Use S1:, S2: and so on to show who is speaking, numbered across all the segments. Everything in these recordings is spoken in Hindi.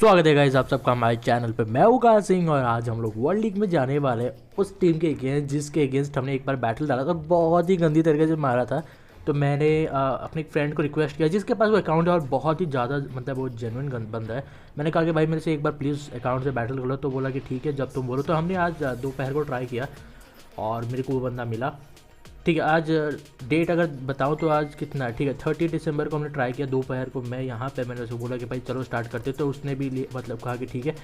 S1: स्वागत है गाइस आप सबका हमारे चैनल पे। मैं उगा सिंह और आज हम लोग वर्ल्ड लीग में जाने वाले हैं उस टीम के अगेंस्ट जिसके अगेंस्ट हमने एक बार बैटल डाला था और बहुत ही गंदी तरीके से मारा था। तो मैंने अपने एक फ्रेंड को रिक्वेस्ट किया जिसके पास वो अकाउंट है और बहुत ही ज़्यादा मतलब वो जेन्युइन बंदा है। मैंने कहा कि भाई मेरे से एक बार प्लीज़ अकाउंट से बैटल कर लो। तो बोला कि ठीक है जब तुम बोलो। तो हमने आज दोपहर को ट्राई किया और मेरे को वो बंदा मिला। ठीक है, आज डेट अगर बताऊँ तो आज कितना है, ठीक है 30 दिसंबर को हमने ट्राई किया दोपहर को। मैं यहाँ पे मैंने उसको बोला कि भाई चलो स्टार्ट करते, तो उसने भी मतलब कहा कि ठीक है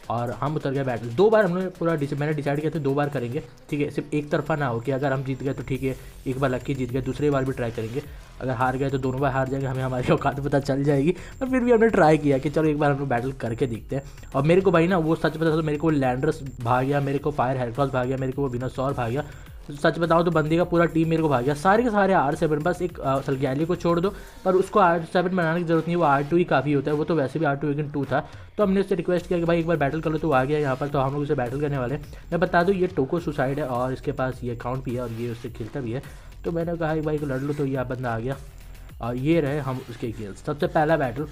S1: और हम उतर गए बैटल। 2 बार हमने मैंने डिसाइड किया था 2 बार करेंगे। ठीक है, सिर्फ एक तरफा ना हो कि अगर हम जीत गए तो ठीक है, एक बार लक्की जीत गए, दूसरी बार भी ट्राई करेंगे। अगर हार गए तो दोनों बार हार जाएंगे, हमें हमारी औकात पता चल जाएगी। पर फिर भी हमने ट्राई किया कि चलो एक बार हम लोग बैटल करके देखते हैं। और मेरे को भाई ना वो सच पता था, तो मेरे को लैंडर्स भाग गया, मेरे को फायर हेडक्रॉस भाग गया, मेरे को वो विनासौर भाग गया। सच बताओ तो बंदी का पूरा टीम मेरे को भाग गया, सारे के सारे R7। बस एक सलगैली को छोड़ दो, पर उसको R7 बनाने की जरूरत नहीं, वो R2 ही काफ़ी होता है। वो तो वैसे भी R2 लेकिन 2 था। तो हमने उससे रिक्वेस्ट किया कि भाई एक बार बैटल कर लो, तो आ गया यहाँ पर। तो हम लोग उसे बैटल करने वाले हैं। मैं बता दूँ ये टोको सुसाइड है और इसके पास ये अकाउंट भी है और ये उससे खेलता भी है। तो मैंने कहा भाई को लड़ लो, तो यह बंदा आ गया और ये रहे हम उसके अगेंस्ट। सबसे पहला बैटल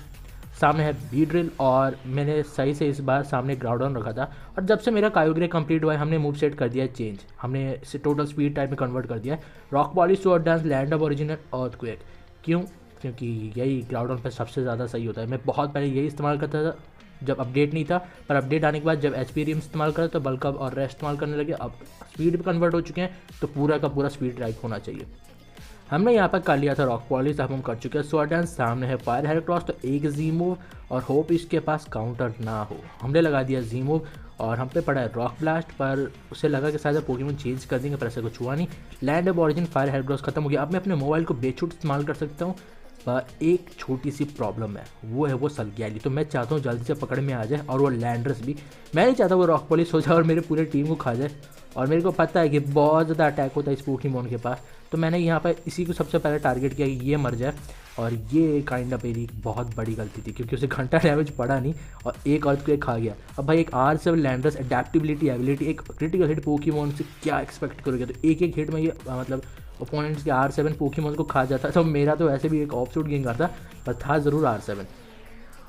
S1: सामने है बी ड्रिल और मैंने सही से इस बार सामने ग्राउंड रखा था। और जब से मेरा कायोग्रे कंप्लीट हुआ है हमने मूव सेट कर दिया है चेंज, हमने इसे टोटल स्पीड टाइप में कन्वर्ट कर दिया है। Rock polish, sword dance, land of original, earthquake. क्यों? क्योंकि यही ग्राउंड पर सबसे ज़्यादा सही होता है। मैं बहुत पहले यही इस्तेमाल करता था जब अपडेट नहीं था, पर अपडेट आने के बाद जब HP रिम इस्तेमाल करा तो बल्क अप और रेस्ट इस्तेमाल करने लगे। अब स्पीड पर कन्वर्ट हो चुके हैं तो पूरा का पूरा स्पीड ड्राइव होना चाहिए। हमने यहाँ पर कर लिया था रॉक पॉलिश, अब हम कर चुके हैं स्वॉर्ड डांस। सामने है फायर हेडक्रॉस, तो एक जी मूव और होप इसके पास काउंटर ना हो। हमने लगा दिया जी मूव और हम पे पड़ा है रॉक ब्लास्ट, पर उसे लगा कि शायद पोकेमॉन चेंज कर देंगे, पर ऐसे कुछ हुआ नहीं। लैंड ऑफ ऑरिजिन, फायर हेडक्रॉस खत्म हो गया। अब मैं अपने मोबाइल को बेछूट इस्तेमाल कर सकता हूँ, पर एक छोटी सी प्रॉब्लम है, वो है वो सलगैली। तो मैं चाहता हूँ जल्दी से पकड़ में आ जाए और वो लैंडर्स भी। मैं नहीं चाहता वो रॉक पॉलिश हो जाए और मेरे पूरे टीम को खा जाए। और मेरे को पता है कि बहुत ज़्यादा अटैक होता है इस पोकेमॉन के पास। तो मैंने यहाँ पर इसी को सबसे पहले टारगेट किया कि ये मर जाए। और ये काइंड ऑफ मेरी बहुत बड़ी गलती थी क्योंकि उसे घंटा डैमेज पड़ा नहीं और एक अर्थक्वेक खा गया। अब भाई एक R7 लैंडर्स एडेप्टिबिलिटी एबिलिटी, एक क्रिटिकल हिट पोकेमॉन से क्या एक्सपेक्ट करोगे। तो एक एक हिट में ये मतलब ओपोनेंट्स के R7 पोकेमॉन को खा जाता। तो मेरा तो वैसे भी एक ऑफशूट गेंगर था, पर था ज़रूर R7।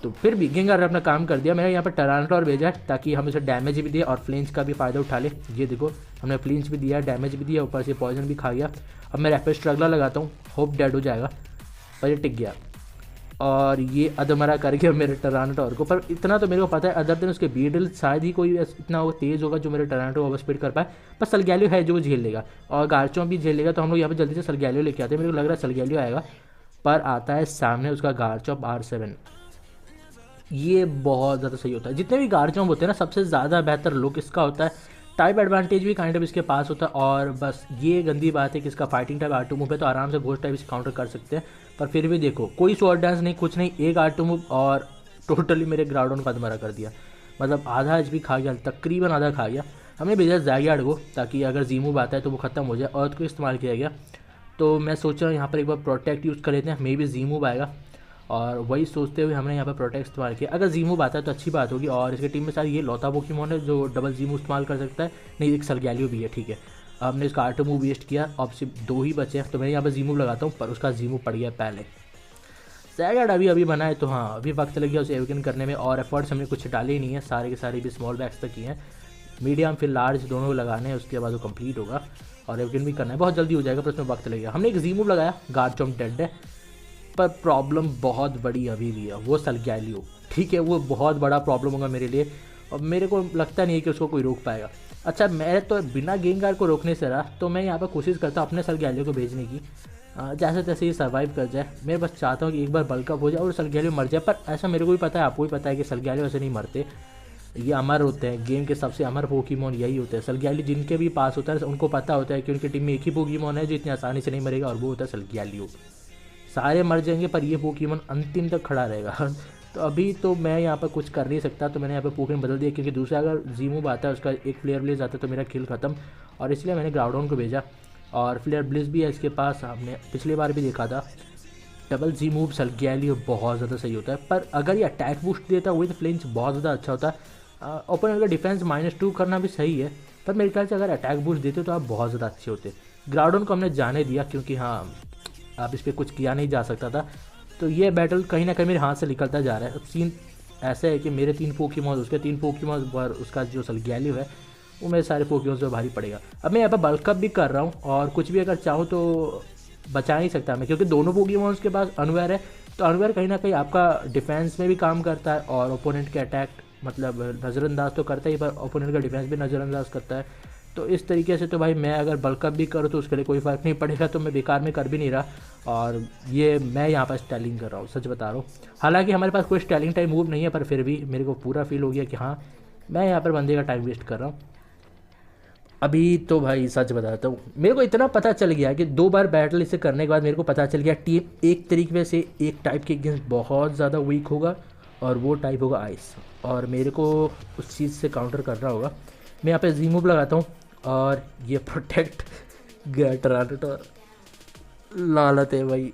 S1: तो फिर भी गेंगर ने अपना काम कर दिया। मैंने यहाँ पर टरांटोर भेजा है ताकि हम इसे डैमेज भी दिए और फ्लिंच का भी फ़ायदा उठा ले। ये देखो हमने फ्लिंच भी दिया, डैमेज भी दिया, ऊपर से पॉइजन भी खा गया। अब मैं रैपिड स्ट्रगलर लगाता हूँ, होप डेड हो जाएगा, पर ये टिक गया। और ये अधमरा करके मेरे टरांटोर को, पर इतना तो मेरे को पता है अदर दिन उसके बीडल शायद ही कोई इतना वो तेज़ होगा जो मेरे टरांटो को ओवर स्पीड कर पाए। पर सलगैलियो है जो झेल लेगा और गार्चों भी झेल लेगा। तो हम लोग यहाँ पर जल्दी से सलगैलियो लेके आते हैं। मेरे को लग रहा है सलगैलियो आएगा, पर आता है सामने उसका गार्चॉप R7। ये बहुत ज़्यादा सही होता है। जितने भी गार्चॉम्प होते हैं ना, सबसे ज़्यादा बेहतर लुक इसका होता है। टाइप एडवांटेज भी काइंड ऑफ इसके पास होता है। और बस ये गंदी बात है कि इसका फाइटिंग टाइप R2 मूव है, तो आराम से घोस्ट टाइप इसे काउंटर कर सकते हैं। पर फिर भी देखो कोई स्वॉर्ड डांस नहीं, कुछ नहीं, एक R2 मूव और टोटली मेरे ग्राउंड का अधमरा कर दिया। मतलब आधा HP खा गया, तकरीबन आधा खा गया। हमने भेजा ज़ागियार्ड को ताकि अगर जी मूव आता है तो वो ख़त्म हो जाए। अर्थ को इस्तेमाल किया गया। तो मैं सोच रहा हूँ यहाँ पर एक बार प्रोटेक्ट यूज़ कर लेते हैं, मे बी जी मूव आएगा। और वही सोचते हुए हमने यहाँ पर प्रोटेक्ट इस्तेमाल किया। अगर जीमूव आता है तो अच्छी बात होगी। और इसके टीम में शायद ये लौता पोकेमॉन है जो डबल जीमूव इस्तेमाल कर सकता है। नहीं, एक सलगैलियो भी है, ठीक है। हमने इसका R2 मूव वेस्ट किया, अब सिर्फ 2 ही बचे हैं। तो मैं यहाँ पर जीमूव लगाता हूँ, पर उसका जीमूव पड़ गया पहले। सैगर्ड अभी बना है, तो हाँ अभी वक्त लग गया उसे एविकन करने में। और एफर्ट्स हमने कुछ डाले ही नहीं है, सारे के सारे भी स्मॉल बैग्स तक किए हैं। मीडियम फिर लार्ज दोनों को लगाने हैं, उसके बाद वो कंप्लीट होगा। और एविकन भी करना है, बहुत जल्दी हो जाएगा, पर उसमें वक्त लगेगा। हमने एक जीमूव लगाया, गार्चॉम्प डेड है, पर प्रॉब्लम बहुत बड़ी अभी भी है, वो सलगैलियो। ठीक है, वो बहुत बड़ा प्रॉब्लम होगा मेरे लिए और मेरे को लगता नहीं है कि उसको कोई रोक पाएगा। अच्छा, मैं तो बिना गेंगार को रोकने से रहा, तो मैं यहाँ पर कोशिश करता हूँ अपने सलगैलियो को भेजने की, जैसे तैसे ये सर्वाइव कर जाए। मैं बस चाहता हूँ कि एक बार बल्कअप हो जाए और सलगैलियो मर जाए। पर ऐसा मेरे को भी पता है, आपको भी पता है कि सलगैलियो ऐसे नहीं मरते, ये अमर होते हैं। गेम के सबसे अमर पोकेमॉन यही होते हैं। सलगैलियो जिनके भी पास होता है उनको पता होता है कि उनकी टीम में एक ही पोकेमॉन है जो इतनी आसानी से नहीं मरेगा, और वो होता है सलगैलियो। सारे मर जाएंगे पर ये पोकेमॉन अंतिम तक खड़ा रहेगा। तो अभी तो मैं यहाँ पर कुछ कर नहीं सकता, तो मैंने यहाँ पर पोकेमॉन बदल दिया क्योंकि दूसरा अगर जीमूव आता है उसका एक फ्लेयर ब्लेज आता है तो मेरा खेल खत्म। और इसलिए मैंने ग्राउंडोन को भेजा और फ्लेयर ब्लेज भी है इसके पास। हमने पिछली बार भी देखा था डबल जी मूव सलगैलियो बहुत ज़्यादा सही होता है। पर अगर ये अटैक बूस्ट देता है विद फ्लिंच बहुत ज़्यादा अच्छा होता है। ओपोनेंट का डिफेंस -2 करना भी सही है, पर मेरे ख्याल से अगर अटैक बूस्ट देते तो आप बहुत ज़्यादा अच्छे होते। ग्राउंडोन को हमने जाने दिया क्योंकि हाँ अब इस पर कुछ किया नहीं जा सकता था। तो ये बैटल कहीं ना कहीं मेरे हाथ से निकलता जा रहा है। अब सीन ऐसा है कि मेरे 3 पोकेमॉन, उसके 3 पोकेमॉन पर उसका जो सलग्यालियो है वो मेरे सारे पोकेमॉन से भारी पड़ेगा। अब मैं यहाँ पर बल्क अप भी कर रहा हूँ और कुछ भी अगर चाहूँ तो बचा नहीं सकता मैं, क्योंकि दोनों पोकेमॉन्स के पास अनवेयर है। तो अनवेयर कहीं ना कहीं आपका डिफेंस में भी काम करता है और ओपोनेंट के अटैक मतलब नज़रअंदाज तो करता ही, पर ओपोनेंट का डिफेंस भी नज़रअंदाज करता है। तो इस तरीके से तो भाई मैं अगर बल्कअप भी करूँ तो उसके लिए कोई फ़र्क नहीं पड़ेगा, तो मैं बेकार में कर भी नहीं रहा। और ये मैं यहाँ पर स्टाइलिंग कर रहा हूँ, सच बता रहा हूँ। हालांकि हमारे पास कोई स्टाइलिंग टाइम मूव नहीं है, पर फिर भी मेरे को पूरा फील हो गया कि हाँ मैं यहाँ पर बंदे का टाइम वेस्ट कर रहा हूँ। अभी तो भाई सच बताता हूँ, मेरे को इतना पता चल गया कि 2 बार बैटल इसे करने के बाद मेरे को पता चल गया टीम एक तरीके से एक टाइप के अगेंस्ट बहुत ज़्यादा वीक होगा और वो टाइप होगा आइस, और मेरे को उस चीज़ से काउंटर करना होगा। मैं यहाँ पे जी मूव लगाता हूँ और ये प्रोटेक्ट गैटराटर लालत है भाई,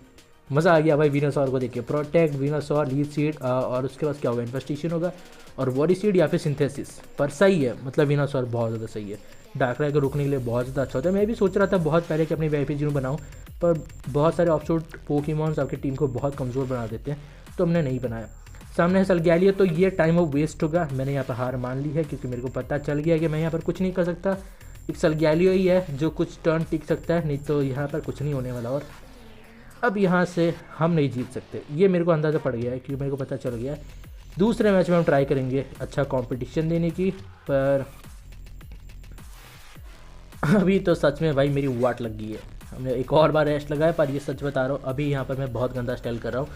S1: मज़ा आ गया भाई। वीनोसॉर को देखिए, प्रोटेक्ट वीनोसॉर लीड सीड और उसके बाद क्या होगा, इन्वेस्टिगेशन होगा और बॉडी सीड या फिर सिंथेसिस। पर सही है, मतलब वीनोसॉर बहुत ज़्यादा सही है, डार्कराई को रोकने के लिए बहुत ज़्यादा अच्छा होता है। मैं भी सोच रहा था बहुत पहले कि अपनी वीआईपी जीरो बनाऊँ, पर बहुत सारे ऑफशूट पोकेमॉन्स आपकी टीम को बहुत कमज़ोर बना देते हैं, तो हमने नहीं बनाया। सामने है सलग्यालियो, तो ये टाइम ऑफ वेस्ट होगा। मैंने यहाँ पर हार मान ली है क्योंकि मेरे को पता चल गया कि मैं यहाँ पर कुछ नहीं कर सकता। एक सलग्यालियो ही है जो कुछ टर्न टिक सकता है, नहीं तो यहाँ पर कुछ नहीं होने वाला। और अब यहाँ से हम नहीं जीत सकते, ये मेरे को अंदाज़ा पड़ गया है क्योंकि मेरे को पता चल गया है। दूसरे मैच में हम ट्राई करेंगे अच्छा कंपटीशन देने की, पर अभी तो सच में भाई मेरी वाट लग गई है। हमने एक और बार रेस्ट लगाया, पर ये सच बता रहा हूँ अभी यहाँ पर मैं बहुत गंदा स्टाइल कर रहा हूँ।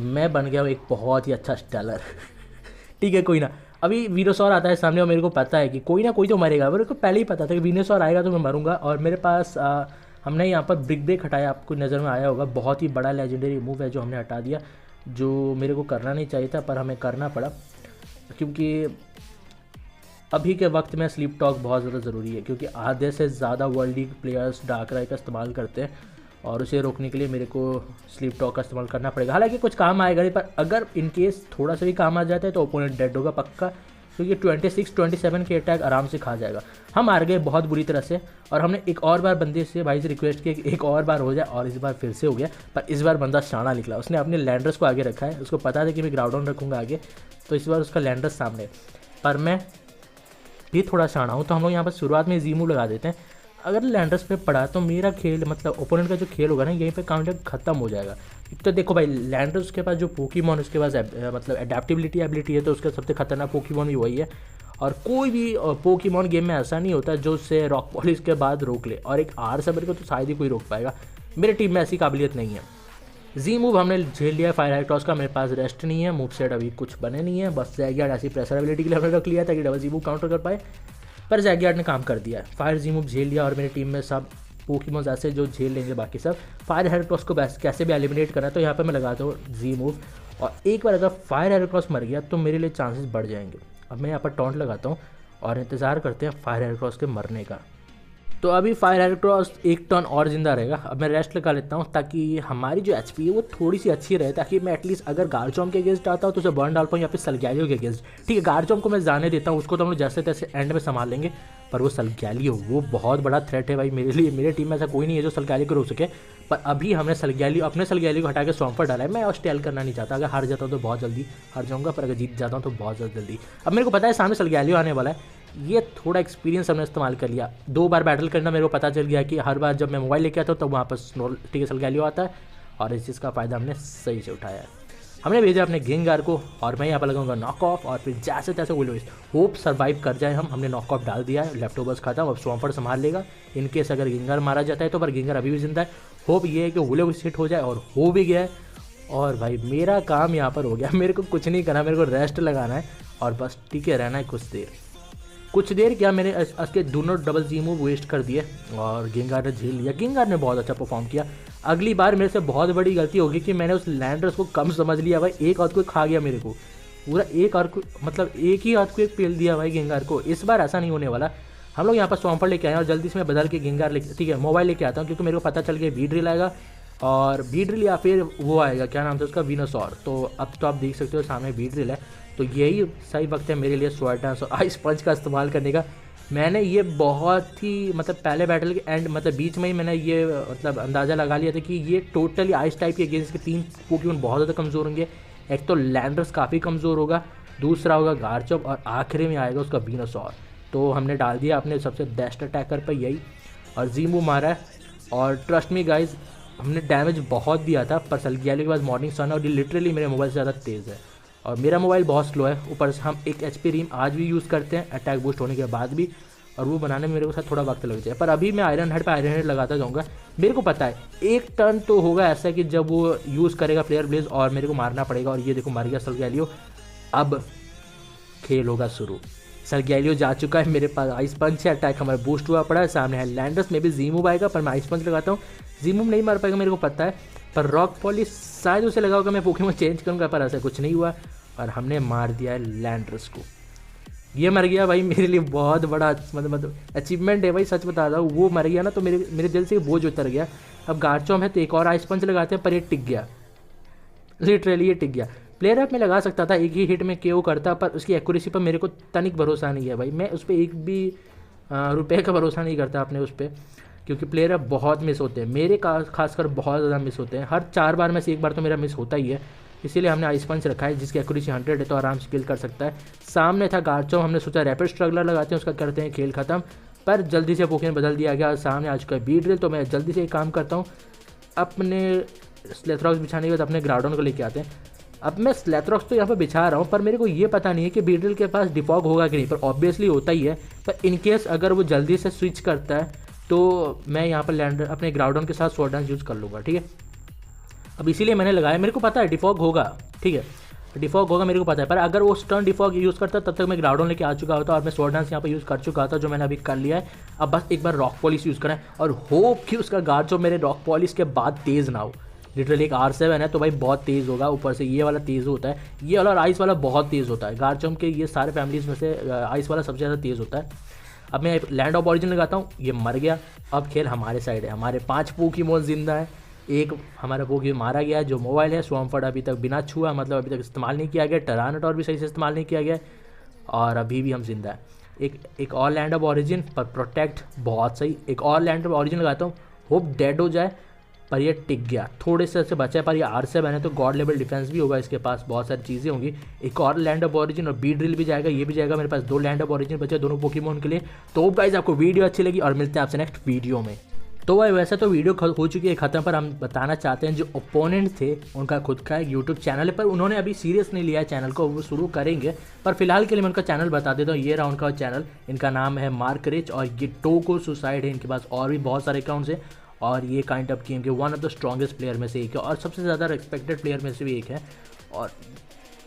S1: मैं बन गया हूँ एक बहुत ही अच्छा स्टाइलर ठीक है, कोई ना। अभी वीनोसॉर आता है सामने और मेरे को पता है कि कोई ना कोई तो मरेगा। मेरे को पहले ही पता था कि वीनोसॉर आएगा तो मैं मरूंगा। और मेरे पास हमने यहाँ पर ब्रिक ब्रेक हटाया, आपको नज़र में आया होगा, बहुत ही बड़ा लेजेंडरी मूव है जो हमने हटा दिया, जो मेरे को करना नहीं चाहिए था पर हमें करना पड़ा, क्योंकि अभी के वक्त में स्लीप टॉक बहुत ज़्यादा ज़रूरी है, क्योंकि आधे से ज़्यादा वर्ल्ड लीग प्लेयर्स डार्कराई का इस्तेमाल करते हैं और उसे रोकने के लिए मेरे को स्लीप टॉक का इस्तेमाल करना पड़ेगा। हालांकि कुछ काम आएगा नहीं, पर अगर इन केस थोड़ा सा भी काम आ जाता है तो ओपोनेंट डेड होगा पक्का, क्योंकि 26-27 के अटैक आराम से खा जाएगा। हम हार गए बहुत बुरी तरह से, और हमने एक और बार बंदे से भाई से रिक्वेस्ट किया कि एक और बार हो जाए, और इस बार फिर से हो गया। पर इस बार बंदा शाना निकला, उसने अपने लैंडर्स को आगे रखा है, उसको पता था कि मैं ग्राउंड रखूँगा आगे, तो इस बार उसका लैंडर्स सामने। पर मैं भी थोड़ा शाना हूँ, तो हम लोग यहाँ पर शुरुआत में जीमू लगा देते हैं। अगर लैंडर्स पे पड़ा तो मेरा खेल मतलब ओपोनेंट का जो खेल होगा ना, यहीं पे काउंटर खत्म हो जाएगा। एक तो देखो भाई, लैंडर्स के पास जो पोकेमॉन उसके पास मतलब एडेप्टेबिलिटी एबिलिटी है, तो उसका सबसे खतरनाक पोकेमॉन भी वही है। और कोई भी पोकेमॉन गेम में ऐसा नहीं होता जो उससे रॉक पॉलिश के बाद रोक ले, और एक आर सबर को तो शायद ही कोई रोक पाएगा। मेरी टीम में ऐसी काबिलियत नहीं है। जी मूव हमने झेल लिया फायर हाई टॉस का, मेरे पास रेस्ट नहीं है, मूव सेट अभी कुछ बने नहीं है, बस जैगियार्ड ऐसी प्रेशर एबिलिटी के लिए हमने रख लिया ताकि डबल जी मूव काउंटर कर पाए, पर जैगियार्ड ने काम कर दिया है। फायर जी मूव झेल लिया और मेरी टीम में सब पोकेमॉन्स ऐसे जो झेल लेंगे बाकी सब। फायर हेराक्रोस को कैसे भी एलिमिनेट करना है, तो यहाँ पर मैं लगाता हूँ जी मूव, और एक बार अगर फायर हेराक्रोस मर गया तो मेरे लिए चांसेस बढ़ जाएंगे। अब मैं यहाँ पर टॉन्ट लगाता हूँ और इंतज़ार करते हैं फायर हेराक्रोस के मरने का। तो अभी फायर हेराक्रोस एक टर्न और जिंदा रहेगा। अब मैं रेस्ट लगा लेता हूँ ताकि हमारी जो एचपी है वो थोड़ी सी अच्छी रहे, ताकि मैं एटलीस्ट अगर गार्चॉम्प के अगेंस्ट आता हूँ तो उसे बर्न डाल पाऊँ, या फिर सलग्यालियो के अगेंस्ट। ठीक है, गार्चॉम्प को मैं जाने देता हूँ, उसको तो हम लोग जैसे तैसे एंड में संभाल लेंगे, पर वो सलग्यालियो वो बहुत बड़ा थ्रेट है भाई मेरे लिए। मेरे टीम में ऐसा कोई नहीं है जो सलग्यालियो को रोक सके, पर अभी हमने अपने सलग्यालियो को हटा के स्वॉम्पर डाला है। मैं और स्टेल करना नहीं चाहता, अगर हार जाता हूँ तो बहुत जल्दी हार जाऊँगा, पर अगर जीत जाता हूँ तो बहुत ज़्यादा जल्दी। अब मेरे को पता है सामने सलग्यालियो आने वाला है, ये थोड़ा एक्सपीरियंस हमने इस्तेमाल कर लिया। 2 बार बैटल करना मेरे को पता चल गया कि हर बार जब मैं मोबाइल लेके आता हूँ तो वहाँ पर ठीक है सलग्यालियो आता है, और इस चीज़ का फ़ायदा हमने सही से उठाया है। हमने भेजा अपने गेंगार को, और मैं यहाँ पर लगाऊंगा नॉक ऑफ, और फिर जैसे तैसे विलोविस होप सर्वाइव कर जाए हम। हमने नॉक ऑफ डाल दिया है, लेफ्ट ओवर्स खत्म, अब स्वॉम्पर संभाल लेगा इन केस अगर गेंगार मारा जाता है तो, पर गेंगार अभी भी जिंदा है। होप ये है कि विलोविस हिट हो जाए, और हो भी गया है। और भाई मेरा काम यहाँ पर हो गया, मेरे को कुछ नहीं करना, मेरे को रेस्ट लगाना है और बस टिके रहना है कुछ देर क्या मैंने उसके दोनों डबल जी मूव वेस्ट कर दिए और गेंगार ने झेल लिया। गेंगार ने बहुत अच्छा परफॉर्म किया। अगली बार मेरे से बहुत बड़ी गलती होगी कि मैंने उस लैंडर्स को कम समझ लिया भाई, एक हाथ को खा गया मेरे को पूरा, एक हाथ को मतलब एक ही हाथ को एक पेल दिया भाई गेंगार को। इस बार ऐसा नहीं होने वाला। हम लोग यहाँ पर स्वॉम्पर लेके आए और जल्दी से मैं बदल के गेंगार लेके, ठीक है मोबाइल लेके आता हूँ, क्योंकि मेरे को पता चल गया बी ड्रिल आएगा, और बी ड्रिल या फिर वो आएगा क्या नाम था उसका, वीनोसॉर। तो अब तो आप देख सकते हो सामने बी ड्रिल है, तो यही सही वक्त है मेरे लिए स्वॉर्ड डांस और आइस पंच का इस्तेमाल करने का। मैंने ये बहुत ही मतलब पहले बैटल के एंड मतलब बीच में ही मैंने ये मतलब अंदाज़ा लगा लिया था कि ये टोटली आइस टाइप के अगेंस्ट के 3 पोकेमॉन बहुत ज़्यादा कमज़ोर होंगे। एक तो लैंडर्स काफ़ी कमज़ोर होगा, दूसरा होगा गार्चॉप और आखिरी में आएगा उसका वीनोसॉर। तो हमने डाल दिया अपने सबसे बेस्ट अटैकर पर यही, और जीमू मारा है। और ट्रस्ट मी गाइज, हमने डैमेज बहुत दिया था, पर सलग्याली के बाद मॉर्निंग सन और ये लिटरली मेरे मोबाइल से ज़्यादा तेज़ है और मेरा मोबाइल बहुत स्लो है। ऊपर से हम एक HP रीम आज भी यूज़ करते हैं अटैक बूस्ट होने के बाद भी, और वो बनाने में मेरे को साथ थोड़ा वक्त लग जाए। पर अभी मैं आयरन हेड पर आयरन हेड लगाता जाऊँगा। मेरे को पता है एक टर्न तो होगा ऐसा कि जब वो यूज़ करेगा फ्लेयर ब्लेज और मेरे को मारना पड़ेगा, और ये देखो मार गया सलग्यालियो। अब खेल होगा शुरू। सलग्यालियो जा चुका है, मेरे पास आइस पंच है, अटैक हमारा बूस्ट हुआ पड़ा है, सामने है लैंडर्स में भी जीमूव आएगा, पर मैं आइस पंच लगाता हूँ। जीमूव नहीं मार पाएगा मेरे को पता है, पर रॉक पॉलिश शायद उसे लगा होगा मैं पोकेमॉन चेंज करूँगा, पर ऐसा कुछ नहीं हुआ और हमने मार दिया है लैंडर्स को। ये मर गया भाई, मेरे लिए बहुत बड़ा मतलब अचीवमेंट है भाई, सच बता रहा हूँ। वो मर गया ना तो मेरे दिल से बोझ उतर गया। अब गार्चॉम है तो एक और आइस पंच लगाते हैं, पर ये टिक गया, लिटरली ये टिक गया। प्लेयर ऐप में लगा सकता था, एक ही हिट में KO करता, पर उसकी एक्यूरेसी पर मेरे को तनिक भरोसा नहीं है भाई। मैं उस पर एक भी रुपये का भरोसा नहीं करता अपने उस पर, क्योंकि प्लेयर ऐप बहुत मिस होते हैं, मेरे खासकर बहुत ज़्यादा मिस होते हैं। हर 4 बार में से 1 बार तो मेरा मिस होता ही है, इसीलिए हमने आइस पंच रखा है जिसकी एक्यूरेसी 100 है, तो आराम से किल कर सकता है। सामने था गार्चॉम, हमने सोचा रैपिड स्ट्रगलर लगाते हैं, उसका करते हैं खेल खत्म, पर जल्दी से पोकेमॉन बदल दिया गया। सामने आ चुका है बीड्रिल, तो मैं जल्दी से एक काम करता हूँ, अपने स्लेथरॉक्स बिछाने के बाद अपने ग्राउडन को लेके आते हैं। अब मैं स्लेथरॉक्स तो यहाँ पर बिछा रहा हूँ, पर मेरे को ये पता नहीं है कि बीड्रिल के पास डिफॉग होगा कि नहीं, पर ऑब्वियसली होता ही है। पर इनकेस अगर वो जल्दी से स्विच करता है तो मैं यहाँ पर लैंडर अपने ग्राउडन के साथ स्वॉर्ड डांस यूज़ कर लूँगा, ठीक है। अब इसीलिए मैंने लगाया, मेरे को पता है डिफॉग होगा, ठीक है, डिफॉग होगा मेरे को पता है, पर अगर वो टर्न डिफॉग यूज़ करता तब तक मैं ग्राउडन लेके आ चुका होता और मैं स्वॉर्ड डांस यहाँ पर यूज़ कर चुका था, जो मैंने अभी कर लिया है। अब बस एक बार रॉक पॉलिश यूज़ करें और होप कि उसका गार्ड जो मेरे रॉक पॉलिश के बाद तेज़ ना हो। लिटरली एक R7 है तो भाई बहुत तेज़ होगा, ऊपर से ये वाला तेज़ होता है, ये वाला और आइस वाला बहुत तेज़ होता है। गार्चॉम के ये सारे फैमिलीज़ में से आइस वाला सबसे ज़्यादा तेज़ होता है। अब मैं लैंड ऑफ ऑरिजिन लगाता हूँ, ये मर गया। अब खेल हमारे साइड है, हमारे 5 पोकेमॉन जिंदा है, एक हमारा पोकेमॉन मारा गया है जो मोबाइल है। स्वॉम्पड अभी तक बिना छुआ, मतलब अभी तक इस्तेमाल नहीं किया गया। टरानटोर भी सही से इस्तेमाल नहीं किया गया और अभी भी हम जिंदा है। एक और लैंड ऑफ ऑरिजिन पर प्रोटेक्ट बहुत सही, एक और लैंड ऑफ ऑरिजिन लगाता हूँ, होप डेड हो जाए, पर ये टिक गया, थोड़े से बचा है। पर ये R7 है तो गॉड लेवल डिफेंस भी होगा, इसके पास बहुत सारी चीज़ें होंगी। एक और लैंड ऑफ ऑरिजिन और बीड्रिल भी जाएगा, ये भी जाएगा। मेरे पास 2 लैंड ऑफ ऑरिजिन बचे दोनों पोकेमॉन के लिए। तो गाइस आपको वीडियो अच्छी लगी और मिलते हैं आपसे नेक्स्ट वीडियो में। तो भाई वैसे तो वीडियो हो चुकी है ख़त्म, पर हम बताना चाहते हैं जो ओपोनेंट थे उनका खुद का एक यूट्यूब चैनल है, पर उन्होंने अभी सीरियस नहीं लिया है चैनल को, वो शुरू करेंगे। पर फिलहाल के लिए मैं उनका चैनल बता देता हूँ, ये रहा उनका चैनल, इनका नाम है मार्क रिच और ये टोको सुसाइड है। इनके पास और भी बहुत सारे अकाउंट्स हैं और ये काइंड ऑफ गेम के one of the strongest player में से एक है और सबसे ज़्यादा रिस्पेक्टेड प्लेयर में से भी एक है। और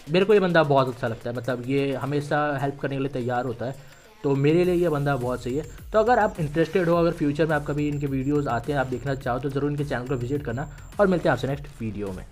S1: मेरे को ये बंदा बहुत अच्छा लगता है, मतलब ये हमेशा हेल्प करने के लिए तैयार होता है, तो मेरे लिए ये बंदा बहुत सही है। तो अगर आप इंटरेस्टेड हो, अगर फ्यूचर में आप कभी इनके वीडियोस आते हैं, आप देखना चाहो तो ज़रूर इनके चैनल को विजिट करना और मिलते हैं आपसे नेक्स्ट वीडियो में।